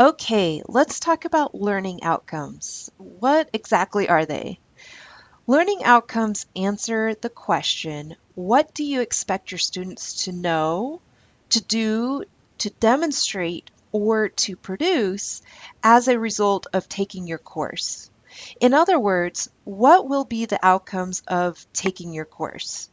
Okay, let's talk about learning outcomes. What exactly are they? Learning outcomes answer the question, what do you expect your students to know, to do, to demonstrate, or to produce as a result of taking your course? In other words, what will be the outcomes of taking your course?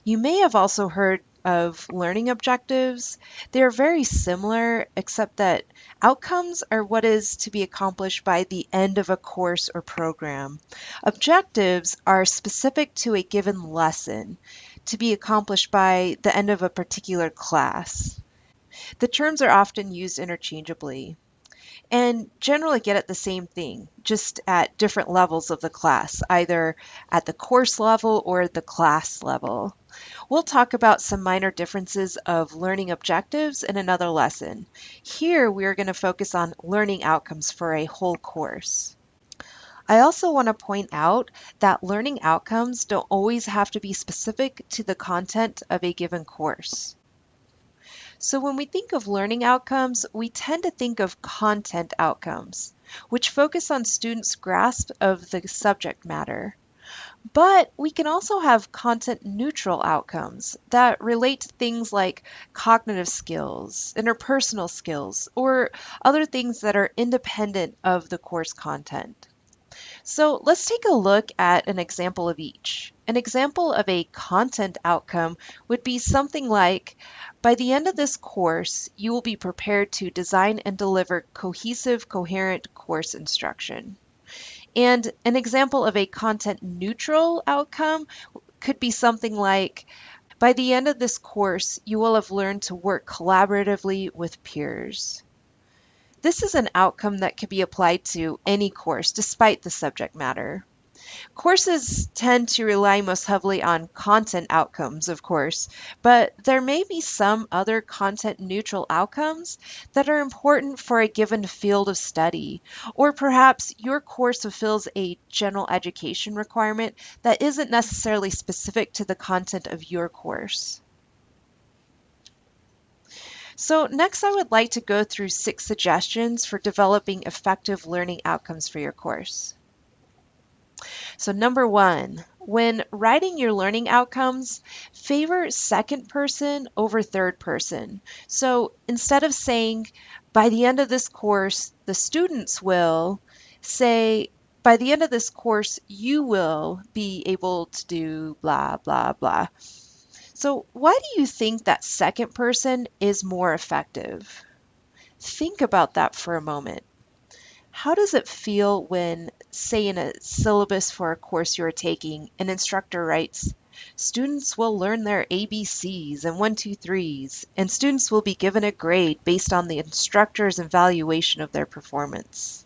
You may have also heard of learning objectives. They are very similar, except that outcomes are what is to be accomplished by the end of a course or program. Objectives are specific to a given lesson to be accomplished by the end of a particular class. The terms are often used interchangeably and generally get at the same thing, just at different levels of the class, either at the course level or the class level. We'll talk about some minor differences of learning objectives in another lesson. Here, we are going to focus on learning outcomes for a whole course. I also want to point out that learning outcomes don't always have to be specific to the content of a given course. So when we think of learning outcomes, we tend to think of content outcomes, which focus on students' grasp of the subject matter. But we can also have content neutral outcomes that relate to things like cognitive skills, interpersonal skills, or other things that are independent of the course content. So let's take a look at an example of each. An example of a content outcome would be something like, by the end of this course, you will be prepared to design and deliver cohesive, coherent course instruction. And an example of a content neutral outcome could be something like, by the end of this course, you will have learned to work collaboratively with peers. This is an outcome that could be applied to any course despite the subject matter. Courses tend to rely most heavily on content outcomes, of course, but there may be some other content neutral outcomes that are important for a given field of study, or perhaps your course fulfills a general education requirement that isn't necessarily specific to the content of your course. So next I would like to go through 6 suggestions for developing effective learning outcomes for your course. So number 1, when writing your learning outcomes, favor second person over third person. So instead of saying, by the end of this course, the students will, say, by the end of this course, you will be able to do blah, blah, blah. So why do you think that second person is more effective? Think about that for a moment. How does it feel when, say, in a syllabus for a course you're taking, an instructor writes, students will learn their ABCs and 1, 2, 3s, and students will be given a grade based on the instructor's evaluation of their performance?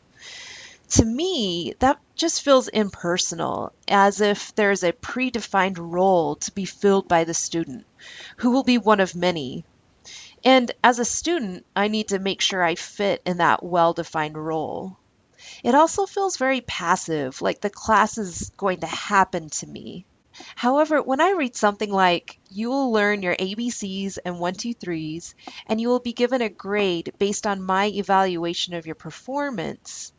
To me, that just feels impersonal, as if there's a predefined role to be filled by the student, who will be one of many. And as a student, I need to make sure I fit in that well-defined role. It also feels very passive, like the class is going to happen to me. However, when I read something like, you will learn your ABCs and 1, 2, 3s, and you will be given a grade based on my evaluation of your performance,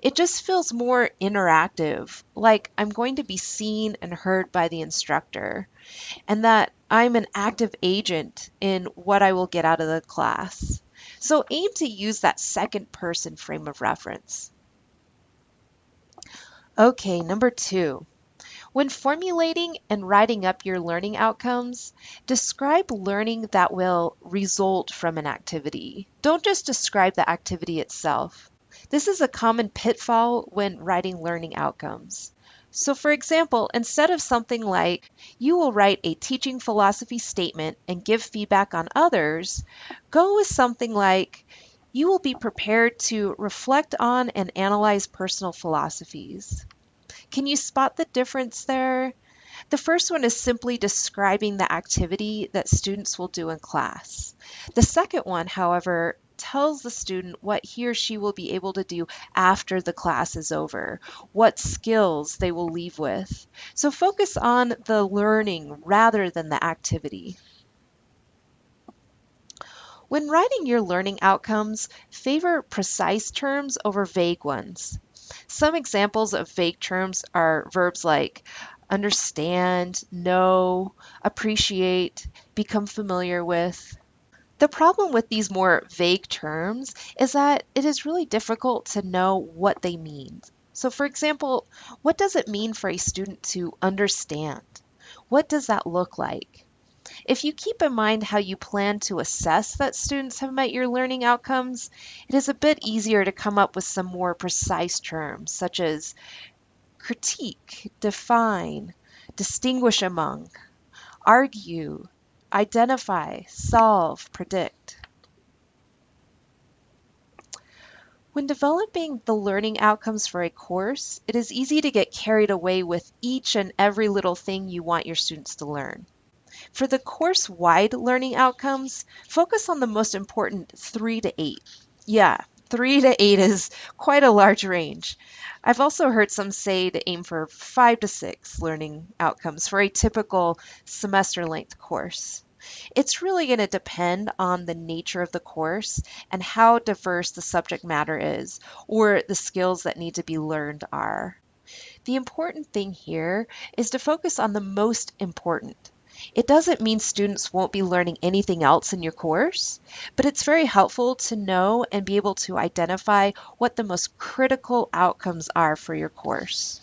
it just feels more interactive, like I'm going to be seen and heard by the instructor, and that I'm an active agent in what I will get out of the class. So aim to use that second person frame of reference. Okay, number 2. When formulating and writing up your learning outcomes, describe learning that will result from an activity. Don't just describe the activity itself. This is a common pitfall when writing learning outcomes. So for example, instead of something like, you will write a teaching philosophy statement and give feedback on others, go with something like, you will be prepared to reflect on and analyze personal philosophies. Can you spot the difference there? The first one is simply describing the activity that students will do in class. The second one, however, tells the student what he or she will be able to do after the class is over, what skills they will leave with. So focus on the learning rather than the activity. When writing your learning outcomes, favor precise terms over vague ones. Some examples of vague terms are verbs like understand, know, appreciate, become familiar with. The problem with these more vague terms is that it is really difficult to know what they mean. So, for example, what does it mean for a student to understand? What does that look like? If you keep in mind how you plan to assess that students have met your learning outcomes, it is a bit easier to come up with some more precise terms such as critique, define, distinguish among, argue, identify, solve, predict. When developing the learning outcomes for a course, it is easy to get carried away with each and every little thing you want your students to learn. For the course-wide learning outcomes, focus on the most important 3 to 8. Yeah, 3 to 8 is quite a large range. I've also heard some say to aim for 5 to 6 learning outcomes for a typical semester-length course. It's really going to depend on the nature of the course and how diverse the subject matter is, or the skills that need to be learned are. The important thing here is to focus on the most important. It doesn't mean students won't be learning anything else in your course, but it's very helpful to know and be able to identify what the most critical outcomes are for your course.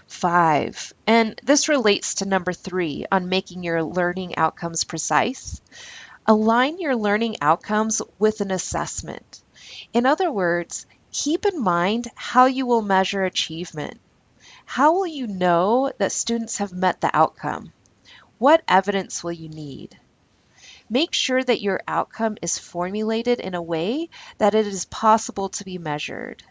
5, and this relates to number 3 on making your learning outcomes precise. Align your learning outcomes with an assessment. In other words, keep in mind how you will measure achievement. How will you know that students have met the outcome? What evidence will you need? Make sure that your outcome is formulated in a way that it is possible to be measured.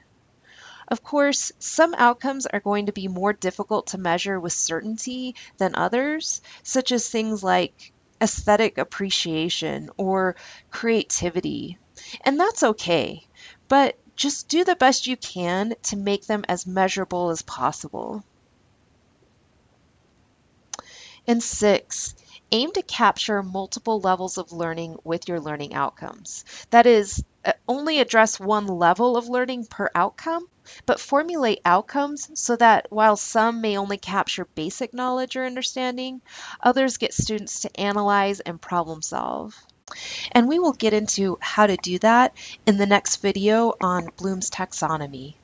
Of course, some outcomes are going to be more difficult to measure with certainty than others, such as things like aesthetic appreciation or creativity. And that's okay, but just do the best you can to make them as measurable as possible. And 6, aim to capture multiple levels of learning with your learning outcomes. That is, only address one level of learning per outcome, but formulate outcomes so that while some may only capture basic knowledge or understanding, others get students to analyze and problem solve. And we will get into how to do that in the next video on Bloom's taxonomy.